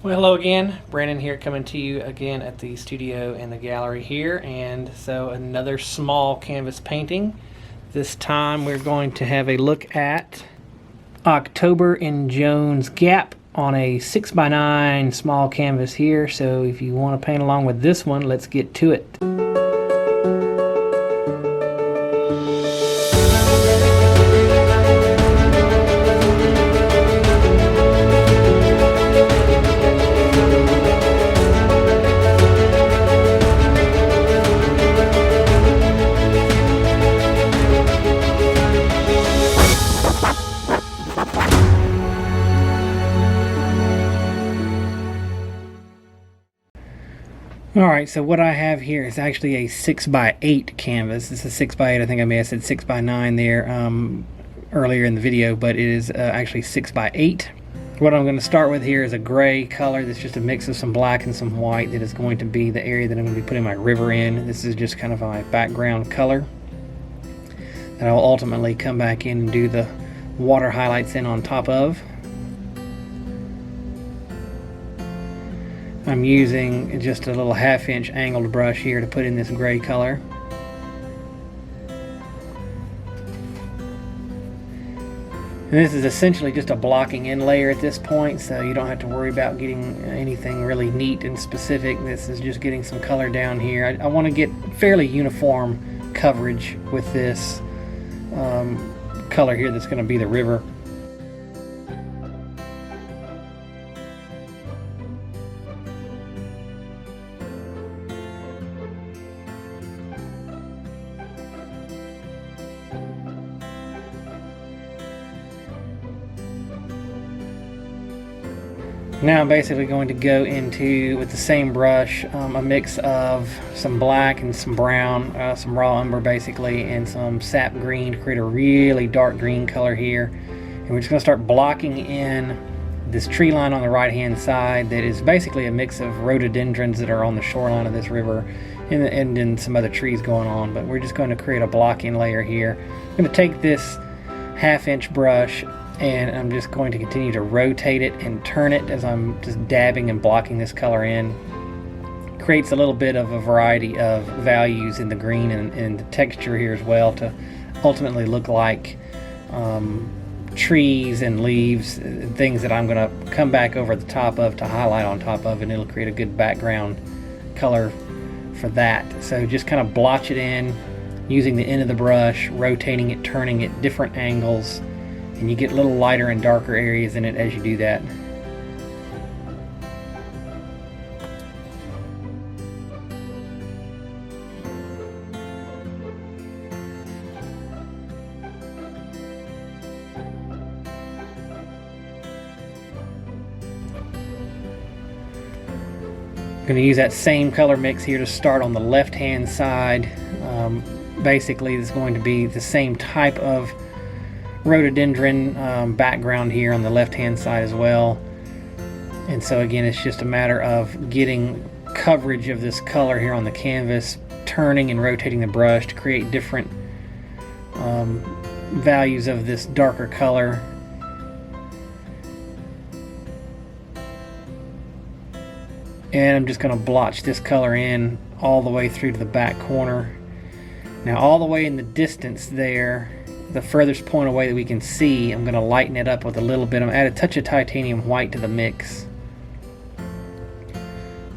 Well, hello again. Brandon here, coming to you again at the studio and the gallery here. And so another small canvas painting. This time we're going to have a look at October in Jones Gap on a 6x9 small canvas here. So if you want to paint along with this one, let's get to it. Alright, so what I have here is actually a 6x8 canvas. This is 6x8. I think I may have said 6x9 there earlier in the video, but it is actually 6x8. What I'm going to start with here is a gray color that's just a mix of some black and some white that is going to be the area that I'm going to be putting my river in. This is just kind of my background color that I'll ultimately come back in and do the water highlights in on top of. I'm using just a little 1/2 inch angled brush here to put in this gray color. And this is essentially just a blocking in layer at this point, so you don't have to worry about getting anything really neat and specific. This is just getting some color down here. I want to get fairly uniform coverage with this color here that's going to be the river. Now I'm basically going to go into, with the same brush, a mix of some black and some brown, some raw umber basically, and some sap green to create a really dark green color here. And we're just going to start blocking in this tree line on the right hand side that is basically a mix of rhododendrons that are on the shoreline of this river, and then some other trees going on. But we're just going to create a blocking layer here. I'm going to take this 1/2 inch brush and I'm just going to continue to rotate it and turn it as I'm just dabbing and blocking this color in. Creates a little bit of a variety of values in the green and the texture here as well, to ultimately look like trees and leaves, things that I'm going to come back over the top of to highlight on top of, and it'll create a good background color for that. So just kind of blotch it in using the end of the brush, rotating it, turning it, different angles, and you get little lighter and darker areas in it as you do that. I'm going to use that same color mix here to start on the left hand side. Basically it's going to be the same type of rhododendron background here on the left hand side as well. And so again, it's just a matter of getting coverage of this color here on the canvas, turning and rotating the brush to create different values of this darker color. And I'm just going to blotch this color in all the way through to the back corner. Now all the way in the distance there, the furthest point away that we can see, I'm going to lighten it up with a little bit. I'm going to add a touch of titanium white to the mix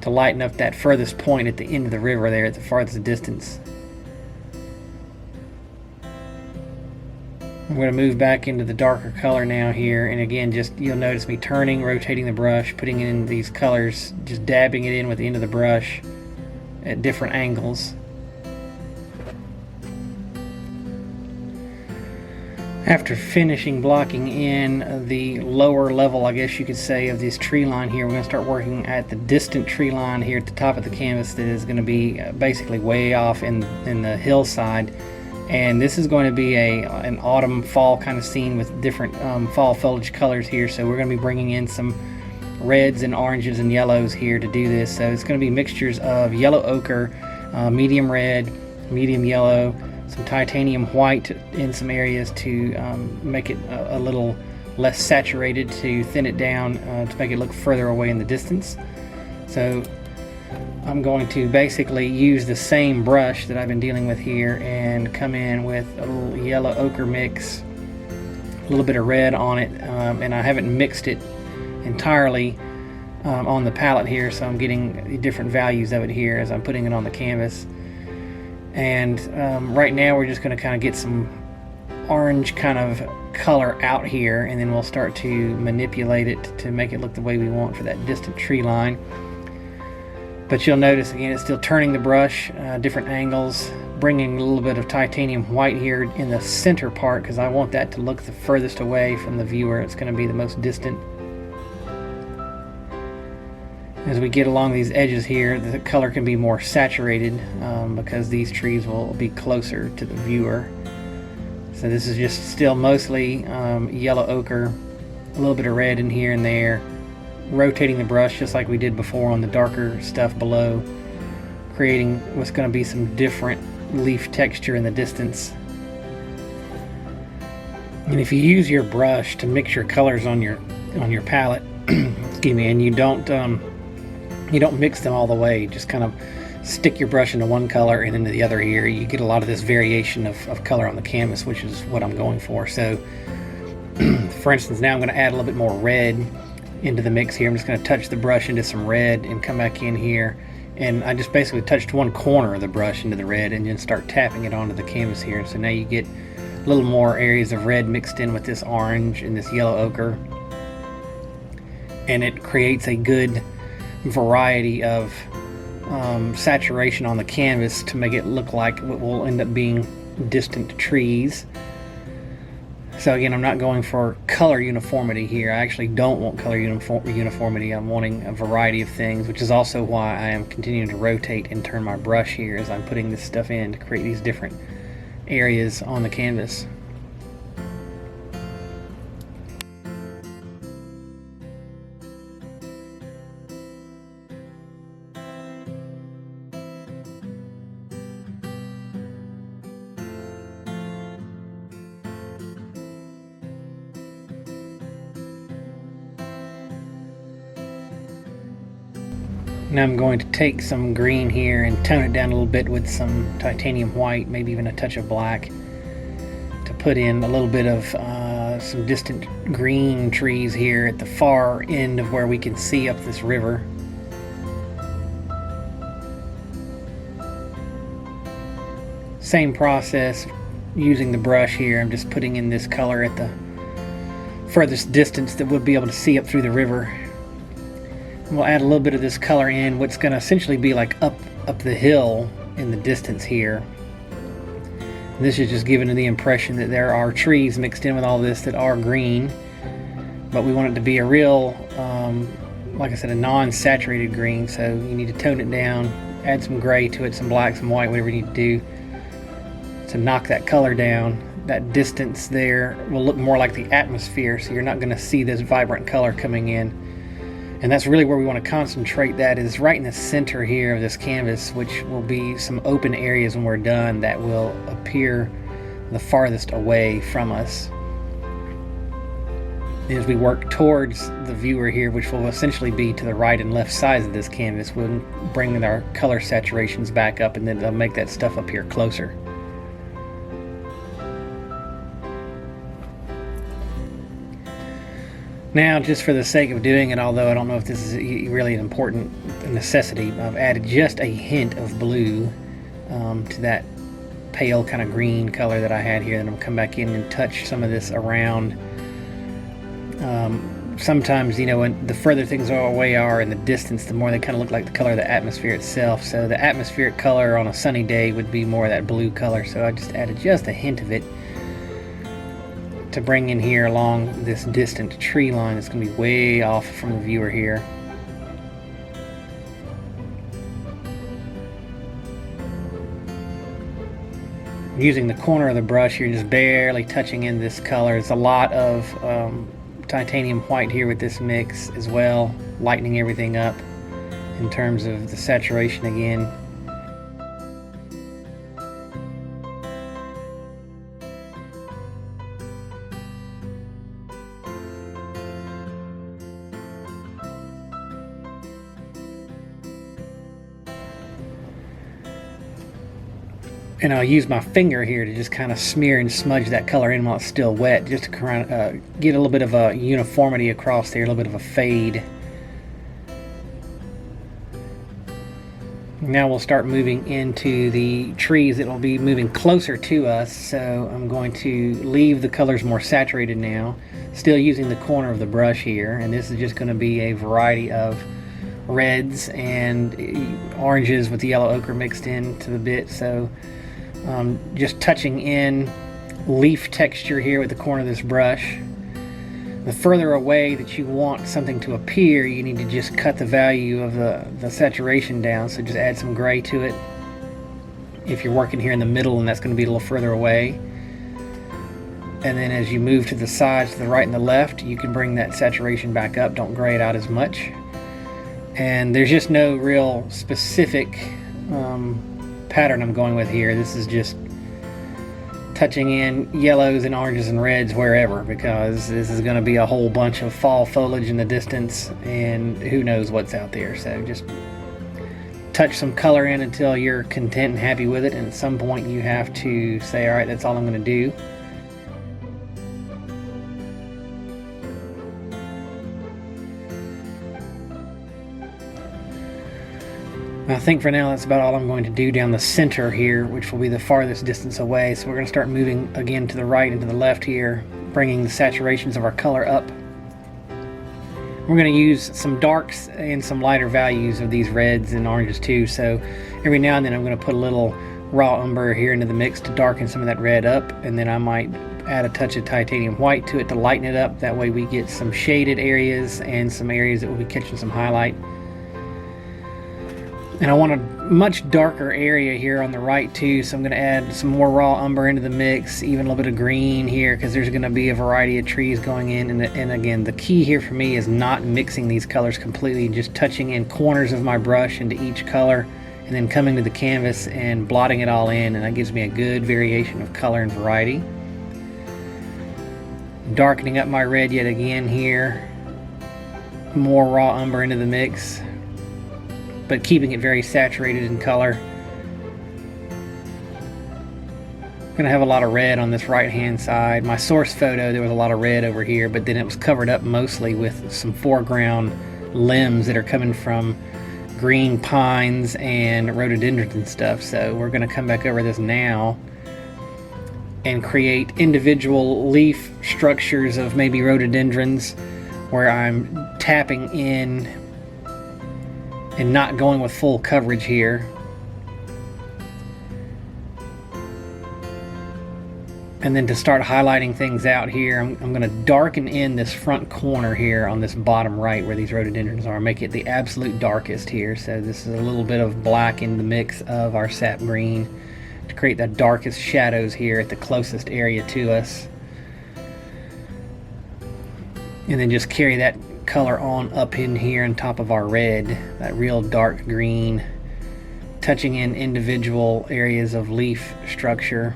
to lighten up that furthest point at the end of the river there at the farthest distance. I'm going to move back into the darker color now here, and again, just you'll notice me turning, rotating the brush, putting in these colors, just dabbing it in with the end of the brush at different angles. After finishing blocking in the lower level, I guess you could say, of this tree line here, we're going to start working at the distant tree line here at the top of the canvas that is going to be basically way off in the hillside. And this is going to be an autumn fall kind of scene with different fall foliage colors here. So we're going to be bringing in some reds and oranges and yellows here to do this. So it's going to be mixtures of yellow ochre, medium red, medium yellow, some titanium white in some areas to make it a little less saturated to thin it down to make it look further away in the distance. So I'm going to basically use the same brush that I've been dealing with here and come in with a little yellow ochre mix, a little bit of red on it, and I haven't mixed it entirely on the palette here, so I'm getting different values of it here as I'm putting it on the canvas. And right now we're just going to kind of get some orange kind of color out here, and then we'll start to manipulate it to make it look the way we want for that distant tree line. But you'll notice again it's still turning the brush different angles, bringing a little bit of titanium white here in the center part because I want that to look the furthest away from the viewer. It's going to be the most distant. As we get along these edges here, the color can be more saturated because these trees will be closer to the viewer. So this is just still mostly yellow ochre, a little bit of red in here and there, rotating the brush just like we did before on the darker stuff below, creating what's going to be some different leaf texture in the distance. And if you use your brush to mix your colors on your palette, excuse me, and you don't mix them all the way, just kind of stick your brush into one color and into the other here, you get a lot of this variation of color on the canvas, which is what I'm going for. So for instance, now I'm going to add a little bit more red into the mix here. I'm just going to touch the brush into some red and come back in here, and I just basically touched one corner of the brush into the red and then start tapping it onto the canvas here. So now you get a little more areas of red mixed in with this orange and this yellow ochre, and it creates a good variety of saturation on the canvas to make it look like what will end up being distant trees. So again, I'm not going for color uniformity here. I actually don't want color uniformity. I'm wanting a variety of things, which is also why I am continuing to rotate and turn my brush here as I'm putting this stuff in to create these different areas on the canvas. Now I'm going to take some green here and tone it down a little bit with some titanium white, maybe even a touch of black, to put in a little bit of some distant green trees here at the far end of where we can see up this river. Same process using the brush here. I'm just putting in this color at the furthest distance that we'll be able to see up through the river. We'll add a little bit of this color in what's going to essentially be like up the hill in the distance here. And this is just giving the impression that there are trees mixed in with all this that are green, but we want it to be a real, like I said, a non-saturated green. So you need to tone it down, add some gray to it, some black, some white, whatever you need to do to knock that color down. That distance there will look more like the atmosphere, so you're not going to see this vibrant color coming in. And that's really where we want to concentrate, that is right in the center here of this canvas, which will be some open areas when we're done that will appear the farthest away from us. As we work towards the viewer here, which will essentially be to the right and left sides of this canvas, we'll bring our color saturations back up, and then they'll make that stuff up here closer. Now, just for the sake of doing it, although I don't know if this is really an important necessity, I've added just a hint of blue to that pale kind of green color that I had here. Then I'm going to come back in and touch some of this around. Sometimes, you know, when the further things away are in the distance, the more they kind of look like the color of the atmosphere itself. So the atmospheric color on a sunny day would be more of that blue color. So I just added just a hint of it to bring in here along this distant tree line that's going to be way off from the viewer here. Using the corner of the brush here, just barely touching in this color. It's a lot of titanium white here with this mix as well, lightening everything up in terms of the saturation again. And I'll use my finger here to just kind of smear and smudge that color in while it's still wet, just to kind of get a little bit of a uniformity across there, a little bit of a fade. Now we'll start moving into the trees that will be moving closer to us, so I'm going to leave the colors more saturated now, still using the corner of the brush here, and this is just going to be a variety of reds and oranges with the yellow ochre mixed into the bit. So just touching in leaf texture here with the corner of this brush. The further away that you want something to appear, you need to just cut the value of the saturation down, so just add some gray to it if you're working here in the middle, and that's going to be a little further away. And then as you move to the sides, to the right and the left, you can bring that saturation back up. Don't gray it out as much. And there's just no real specific pattern I'm going with here. This is just touching in yellows and oranges and reds wherever, because this is going to be a whole bunch of fall foliage in the distance, and who knows what's out there. So just touch some color in until you're content and happy with it, and at some point you have to say, all right, that's all I'm going to do. I think for now that's about all I'm going to do down the center here, which will be the farthest distance away. So we're going to start moving again to the right and to the left here, bringing the saturations of our color up. We're going to use some darks and some lighter values of these reds and oranges too. So every now and then I'm going to put a little raw umber here into the mix to darken some of that red up, and then I might add a touch of titanium white to it to lighten it up. That way we get some shaded areas and some areas that will be catching some highlight. And I want a much darker area here on the right too, so I'm going to add some more raw umber into the mix, even a little bit of green here, because there's going to be a variety of trees going in. And again, the key here for me is not mixing these colors completely, just touching in corners of my brush into each color, and then coming to the canvas and blotting it all in, and that gives me a good variation of color and variety. Darkening up my red yet again here, more raw umber into the mix, but keeping it very saturated in color. I'm gonna have a lot of red on this right hand side. My source photo, there was a lot of red over here, but then it was covered up mostly with some foreground limbs that are coming from green pines and rhododendrons and stuff. So we're gonna come back over this now and create individual leaf structures of maybe rhododendrons, where I'm tapping in and not going with full coverage here. And then to start highlighting things out here, I'm going to darken in this front corner here on this bottom right where these rhododendrons are, make it the absolute darkest here. So this is a little bit of black in the mix of our sap green to create the darkest shadows here at the closest area to us. And then just carry that color on up in here on top of our red, that real dark green, touching in individual areas of leaf structure.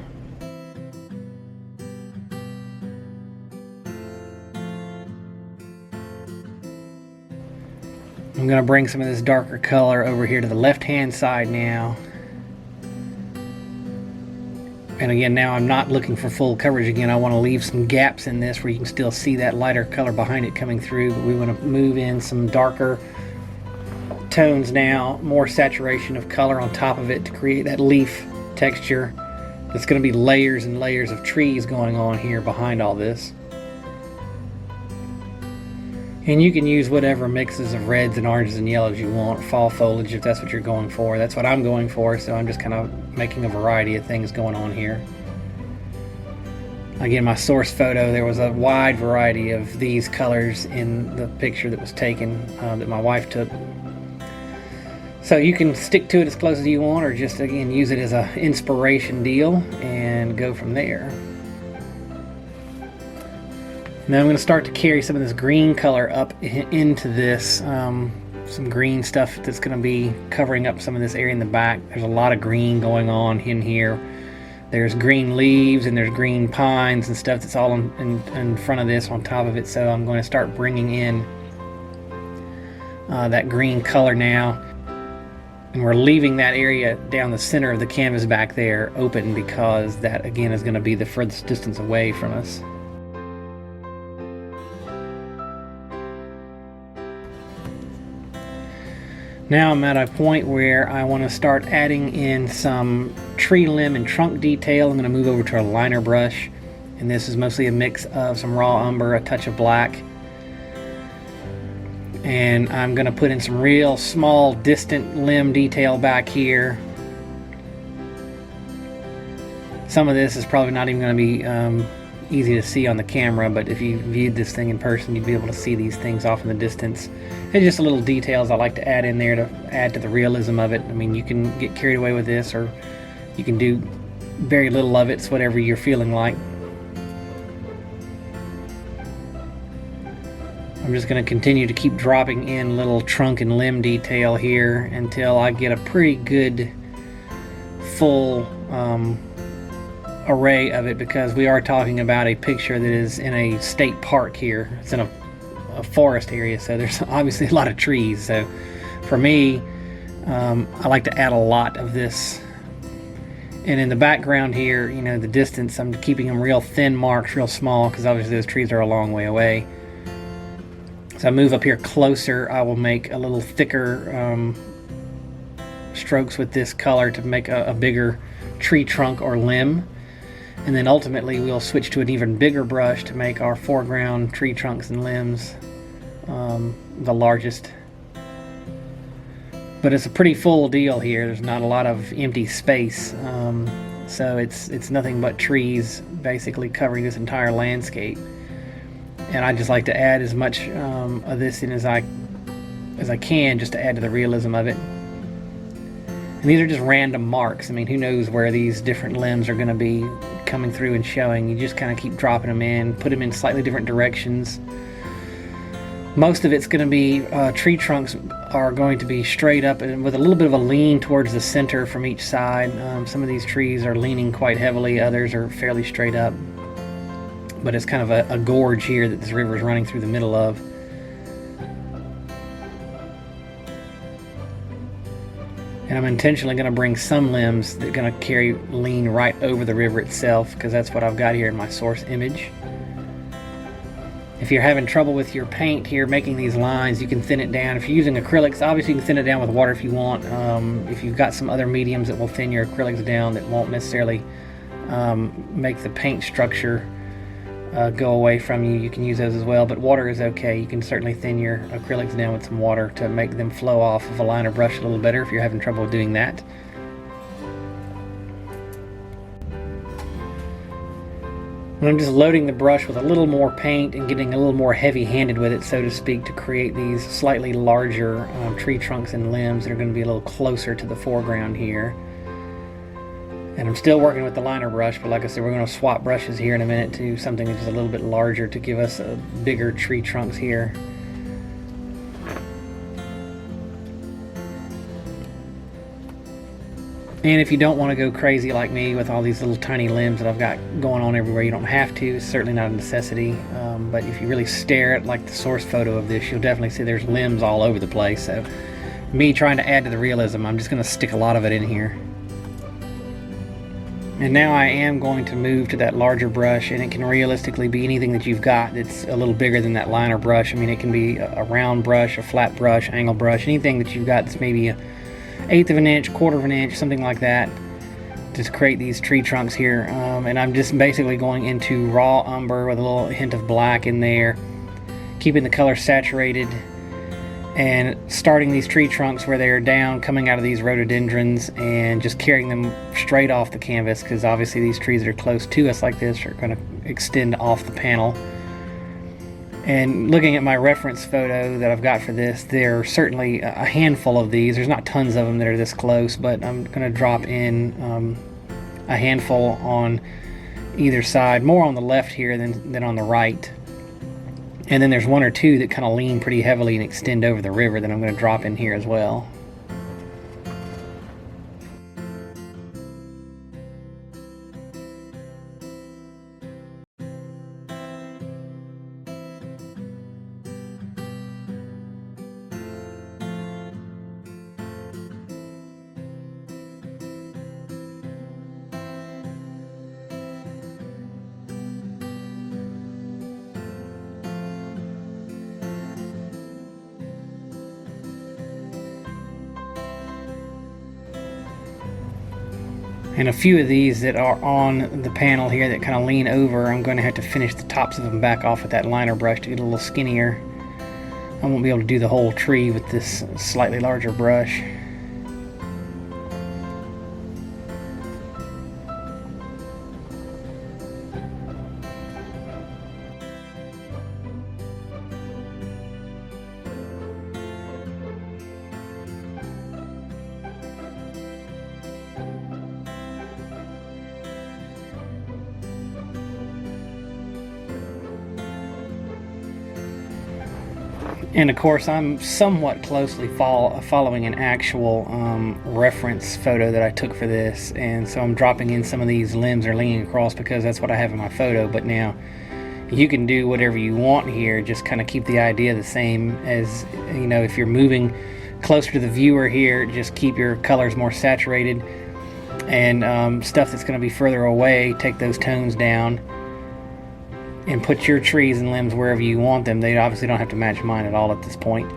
I'm going to bring some of this darker color over here to the left hand side now. And again, now I'm not looking for full coverage again. I want to leave some gaps in this where you can still see that lighter color behind it coming through, but we want to move in some darker tones now, more saturation of color on top of it to create that leaf texture. It's going to be layers and layers of trees going on here behind all this. And you can use whatever mixes of reds and oranges and yellows you want, fall foliage if that's what you're going for. That's what I'm going for, so I'm just kind of making a variety of things going on here. Again, my source photo, there was a wide variety of these colors in the picture that was taken, that my wife took. So you can stick to it as close as you want, or just again use it as an inspiration deal and go from there. Now I'm going to start to carry some of this green color up into this, some green stuff that's going to be covering up some of this area in the back. There's a lot of green going on in here. There's green leaves and there's green pines and stuff that's all in front of this, on top of it. So I'm going to start bringing in that green color now. And we're leaving that area down the center of the canvas back there open because that, again, is going to be the furthest distance away from us. Now I'm at a point where I want to start adding in some tree limb and trunk detail. I'm going to move over to a liner brush, and this is mostly a mix of some raw umber, a touch of black, and I'm going to put in some real small distant limb detail back here. Some of this is probably not even going to be easy to see on the camera, but if you viewed this thing in person, you'd be able to see these things off in the distance. It's just little details I like to add in there to add to the realism of it. I mean, you can get carried away with this, or you can do very little of it. It's whatever you're feeling like. I'm just going to continue to keep dropping in little trunk and limb detail here until I get a pretty good full array of it, because we are talking about a picture that is in a state park here. It's in a forest area, so there's obviously a lot of trees. So for me, I like to add a lot of this. And in the background here, you know, the distance, I'm keeping them real thin marks, real small, because obviously those trees are a long way away. So I move up here closer, I will make a little thicker strokes with this color to make a bigger tree trunk or limb. And then ultimately we'll switch to an even bigger brush to make our foreground tree trunks and limbs the largest. But it's a pretty full deal here. There's not a lot of empty space. So it's nothing but trees basically covering this entire landscape. And I just like to add as much of this in as I can, just to add to the realism of it. And these are just random marks. I mean, who knows where these different limbs are going to be coming through and showing. You just kind of keep dropping them in, put them in slightly different directions. Most of it's going to be tree trunks are going to be straight up and with a little bit of a lean towards the center from each side. Some of these trees are leaning quite heavily, others are fairly straight up. But it's kind of a gorge here that this river is running through the middle of. And I'm intentionally going to bring some limbs that are going to lean right over the river itself, because that's what I've got here in my source image. If you're having trouble with your paint here making these lines, you can thin it down. If you're using acrylics, obviously you can thin it down with water if you want. If you've got some other mediums that will thin your acrylics down, that won't necessarily make the paint structure go away from you, you can use those as well. But water is okay. You can certainly thin your acrylics down with some water to make them flow off of a liner brush a little better if you're having trouble doing that. And I'm just loading the brush with a little more paint and getting a little more heavy-handed with it, so to speak, to create these slightly larger tree trunks and limbs that are going to be a little closer to the foreground here. And I'm still working with the liner brush, but like I said, we're going to swap brushes here in a minute to something that's just a little bit larger to give us bigger tree trunks here. And if you don't want to go crazy like me with all these little tiny limbs that I've got going on everywhere, you don't have to. It's certainly not a necessity. But if you really stare at like the source photo of this, you'll definitely see there's limbs all over the place. So me trying to add to the realism, I'm just going to stick a lot of it in here. And now I am going to move to that larger brush, and it can realistically be anything that you've got that's a little bigger than that liner brush. I mean, it can be a round brush, a flat brush, angle brush, anything that you've got that's maybe an 1/8 of an inch, 1/4 of an inch, something like that, to create these tree trunks here. And I'm just basically going into raw umber with a little hint of black in there, keeping the color saturated, and starting these tree trunks where they're down, coming out of these rhododendrons, and just carrying them straight off the canvas, because obviously these trees that are close to us like this are going to extend off the panel. And looking at my reference photo that I've got for this, there are certainly a handful of these. There's not tons of them that are this close, but I'm going to drop in a handful on either side, more on the left here than on the right. And then there's one or two that kind of lean pretty heavily and extend over the river that I'm going to drop in here as well. And a few of these that are on the panel here that kind of lean over, I'm going to have to finish the tops of them back off with that liner brush to get a little skinnier. I won't be able to do the whole tree with this slightly larger brush. And of course, I'm somewhat closely following an actual reference photo that I took for this, and so I'm dropping in some of these limbs are leaning across because that's what I have in my photo. But now you can do whatever you want here, just kind of keep the idea the same as, you know, if you're moving closer to the viewer here, just keep your colors more saturated, and stuff that's going to be further away, take those tones down and put your trees and limbs wherever you want them. They obviously don't have to match mine at all at this point.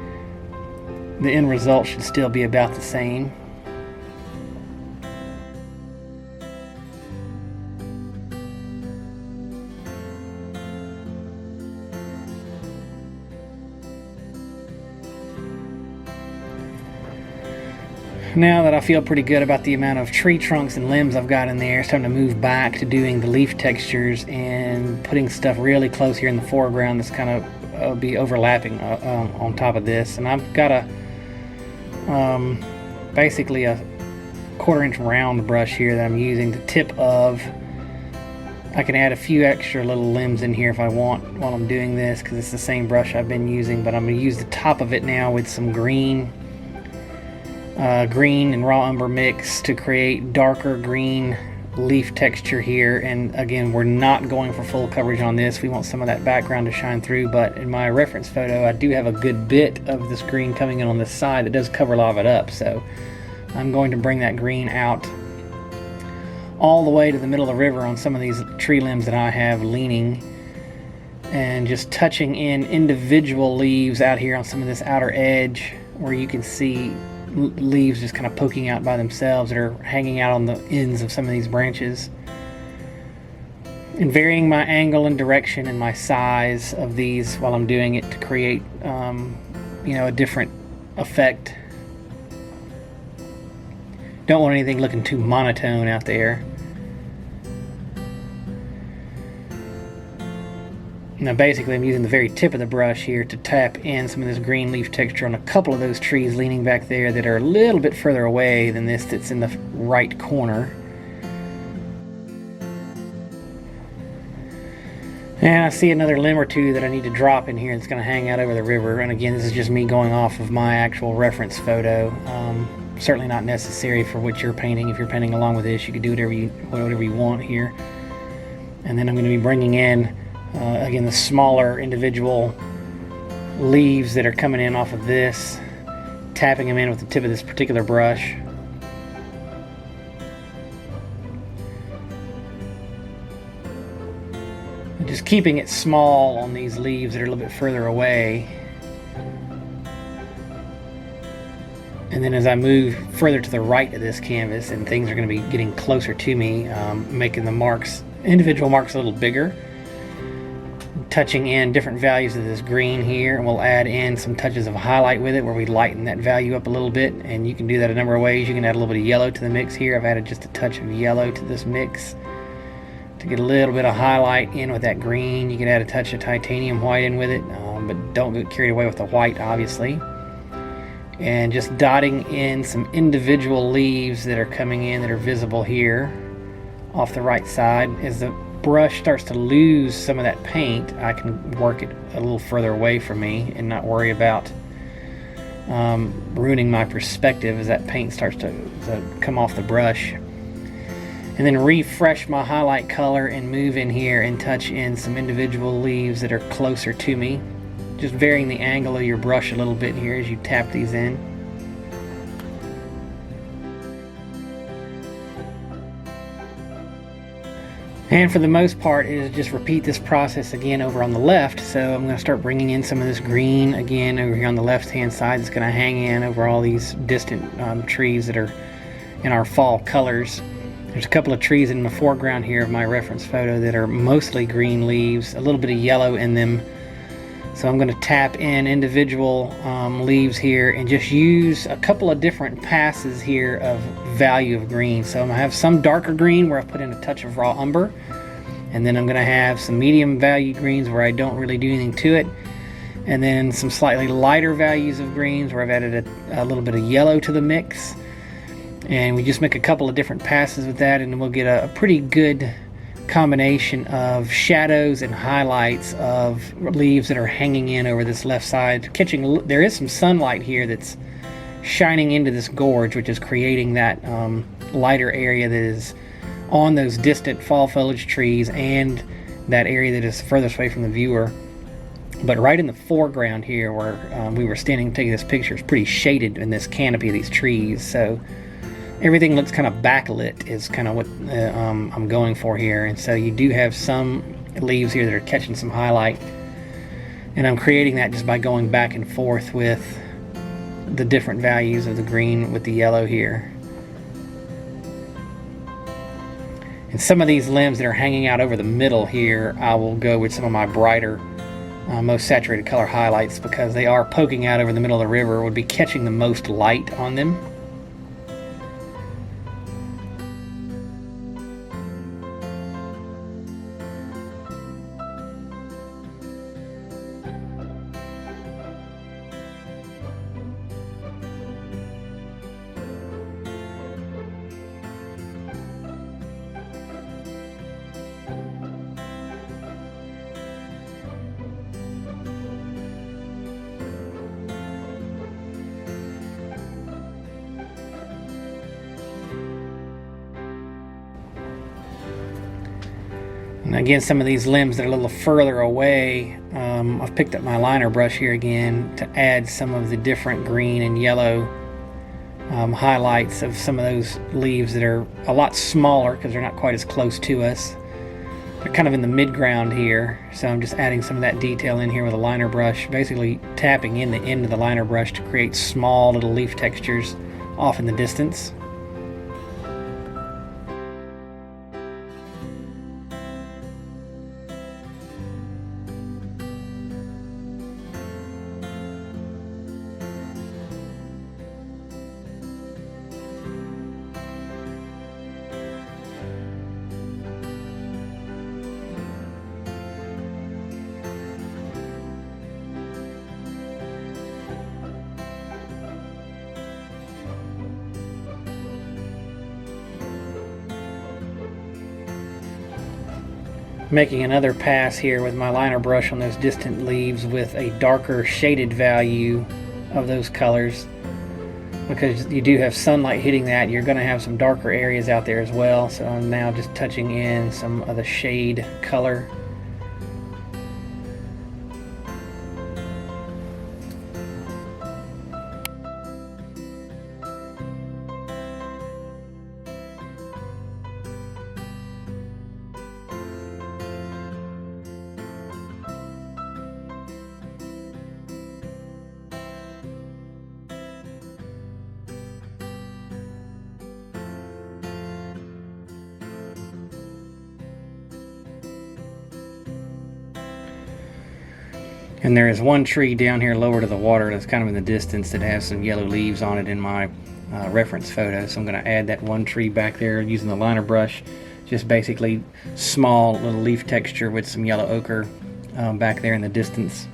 The end result should still be about the same. Now that I feel pretty good about the amount of tree trunks and limbs I've got in there, it's time to move back to doing the leaf textures and putting stuff really close here in the foreground that's kind of be overlapping on top of this. And I've got a basically a 1/4 inch round brush here that I'm using. The tip of, I can add a few extra little limbs in here if I want while I'm doing this, because it's the same brush I've been using, but I'm going to use the top of it now with some green and raw umber mix to create darker green leaf texture here. And again, we're not going for full coverage on this. We want some of that background to shine through, but in my reference photo I do have a good bit of this green coming in on this side that does cover a lot of it up, so I'm going to bring that green out all the way to the middle of the river on some of these tree limbs that I have leaning, and just touching in individual leaves out here on some of this outer edge where you can see leaves just kind of poking out by themselves that are hanging out on the ends of some of these branches, and varying my angle and direction and my size of these while I'm doing it to create you know, a different effect. Don't want anything looking too monotone out there. Now basically I'm using the very tip of the brush here to tap in some of this green leaf texture on a couple of those trees leaning back there that are a little bit further away than this that's in the right corner. And I see another limb or two that I need to drop in here that's going to hang out over the river. And again, this is just me going off of my actual reference photo. Certainly not necessary for what you're painting. If you're painting along with this, you can do whatever you want here. And then I'm going to be bringing in again, the smaller individual leaves that are coming in off of this, tapping them in with the tip of this particular brush. And just keeping it small on these leaves that are a little bit further away. And then as I move further to the right of this canvas and things are going to be getting closer to me, making the marks, individual marks, a little bigger. Touching in different values of this green here, and we'll add in some touches of highlight with it where we lighten that value up a little bit. And you can do that a number of ways. You can add a little bit of yellow to the mix here. I've added just a touch of yellow to this mix to get a little bit of highlight in with that green. You can add a touch of titanium white in with it, but don't get carried away with the white, obviously. And just dotting in some individual leaves that are coming in that are visible here off the right side. As the brush starts to lose some of that paint, I can work it a little further away from me and not worry about ruining my perspective as that paint starts to come off the brush. And then refresh my highlight color and move in here and touch in some individual leaves that are closer to me. Just varying the angle of your brush a little bit here as you tap these in. And for the most part, it is just repeat this process again over on the left. So I'm going to start bringing in some of this green again over here on the left hand side. It's going to hang in over all these distant trees that are in our fall colors. There's a couple of trees in the foreground here of my reference photo that are mostly green leaves, a little bit of yellow in them. So I'm going to tap in individual leaves here and just use a couple of different passes here of value of green. So I'm going to have some darker green where I've put in a touch of raw umber. And then I'm going to have some medium value greens where I don't really do anything to it. And then some slightly lighter values of greens where I've added a little bit of yellow to the mix. And we just make a couple of different passes with that, and we'll get a pretty good combination of shadows and highlights of leaves that are hanging in over this left side. There is some sunlight here that's shining into this gorge, which is creating that lighter area that is on those distant fall foliage trees and that area that is furthest away from the viewer. But right in the foreground here where we were standing taking this picture is pretty shaded in this canopy of these trees. So everything looks kind of backlit is kind of what I'm going for here. And so you do have some leaves here that are catching some highlight. And I'm creating that just by going back and forth with the different values of the green with the yellow here. And some of these limbs that are hanging out over the middle here, I will go with some of my brighter, most saturated color highlights because they are poking out over the middle of the river, would be catching the most light on them. And again, some of these limbs that are a little further away, I've picked up my liner brush here again to add some of the different green and yellow highlights of some of those leaves that are a lot smaller because they're not quite as close to us. They're kind of in the mid-ground here, so I'm just adding some of that detail in here with a liner brush, basically tapping in the end of the liner brush to create small little leaf textures off in the distance. Making another pass here with my liner brush on those distant leaves with a darker shaded value of those colors, because you do have sunlight hitting that. You're going to have some darker areas out there as well, so I'm now just touching in some of the shade color. And there is one tree down here lower to the water that's kind of in the distance that has some yellow leaves on it in my reference photo. So I'm going to add that one tree back there using the liner brush. Just basically small little leaf texture with some yellow ochre back there in the distance.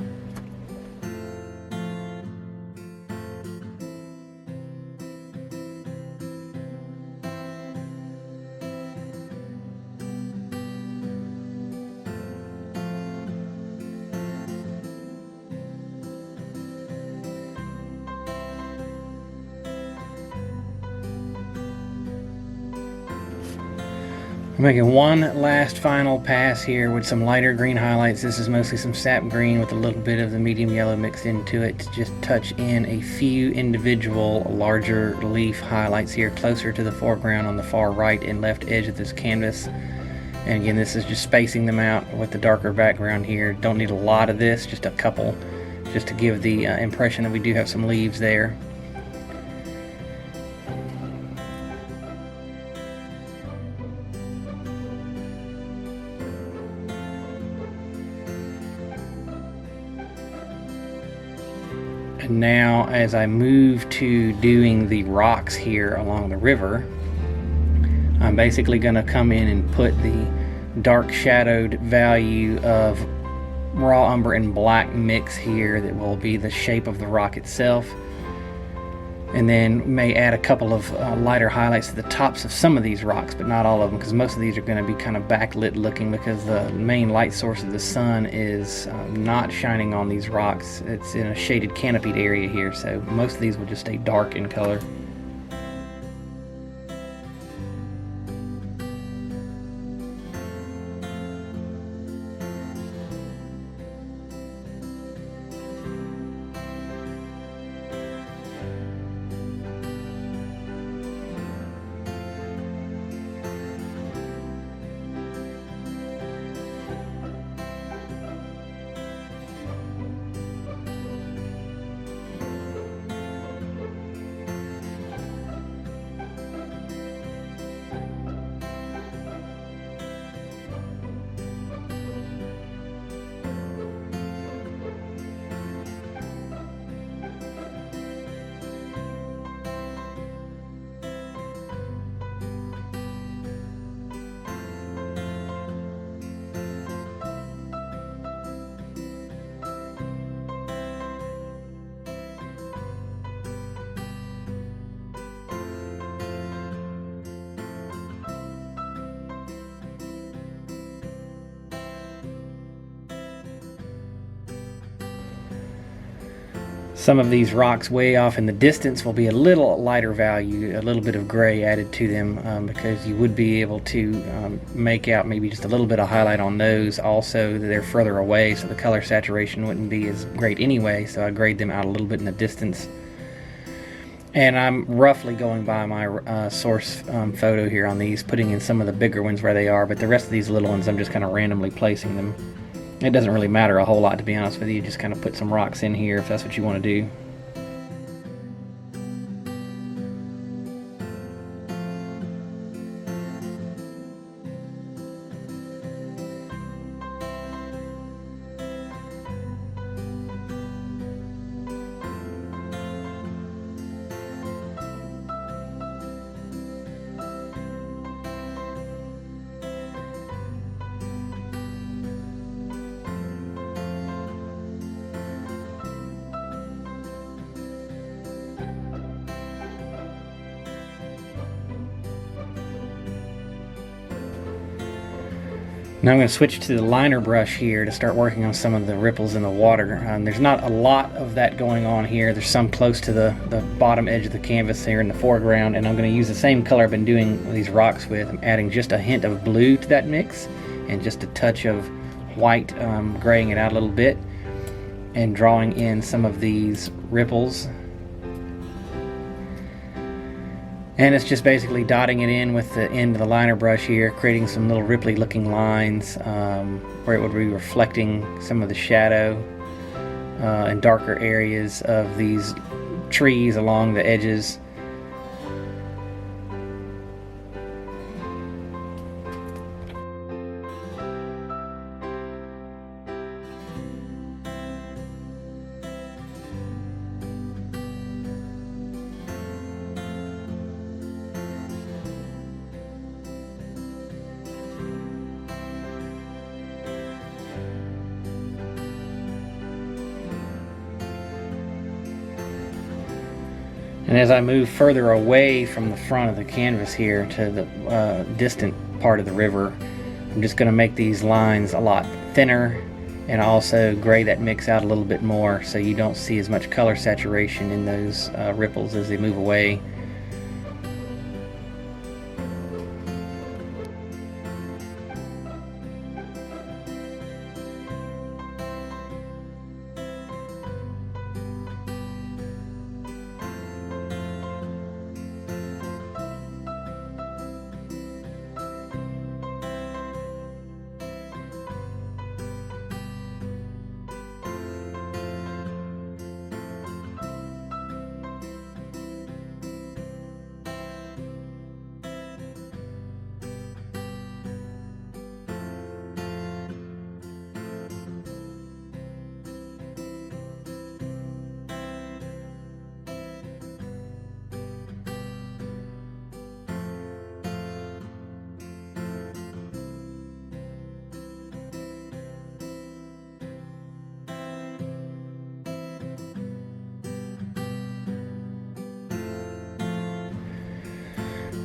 I'm making one last final pass here with some lighter green highlights. This is mostly some sap green with a little bit of the medium yellow mixed into it to just touch in a few individual larger leaf highlights here closer to the foreground on the far right and left edge of this canvas. And again, this is just spacing them out with the darker background here. Don't need a lot of this, just a couple, just to give the impression that we do have some leaves there. And now as I move to doing the rocks here along the river, I'm basically going to come in and put the dark shadowed value of raw umber and black mix here that will be the shape of the rock itself, and then may add a couple of lighter highlights to the tops of some of these rocks, but not all of them, because most of these are going to be kind of backlit looking because the main light source of the sun is not shining on these rocks. It's in a shaded canopied area here, so most of these will just stay dark in color. Some of these rocks way off in the distance will be a little lighter value, a little bit of gray added to them, because you would be able to make out maybe just a little bit of highlight on those. Also, they're further away, so the color saturation wouldn't be as great anyway, so I grade them out a little bit in the distance. And I'm roughly going by my source photo here on these, putting in some of the bigger ones where they are, but the rest of these little ones I'm just kind of randomly placing them. It doesn't really matter a whole lot, to be honest with you. Just kind of put some rocks in here if that's what you want to do. Now I'm going to switch to the liner brush here to start working on some of the ripples in the water. There's not a lot of that going on here. There's some close to the bottom edge of the canvas here in the foreground, and I'm going to use the same color I've been doing these rocks with. I'm adding just a hint of blue to that mix and just a touch of white, graying it out a little bit and drawing in some of these ripples. And it's just basically dotting it in with the end of the liner brush here, creating some little ripply looking lines where it would be reflecting some of the shadow and darker areas of these trees along the edges. And as I move further away from the front of the canvas here to the distant part of the river, I'm just going to make these lines a lot thinner and also gray that mix out a little bit more so you don't see as much color saturation in those ripples as they move away.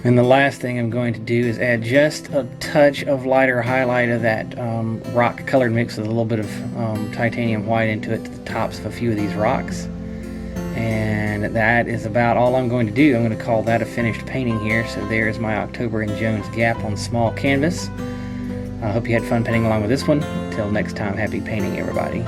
And the last thing I'm going to do is add just a touch of lighter highlight of that rock colored mix with a little bit of titanium white into it to the tops of a few of these rocks. And that is about all I'm going to do. I'm going to call that a finished painting here. So there's my October and Jones Gap on small canvas. I hope you had fun painting along with this one. Until next time, happy painting, everybody.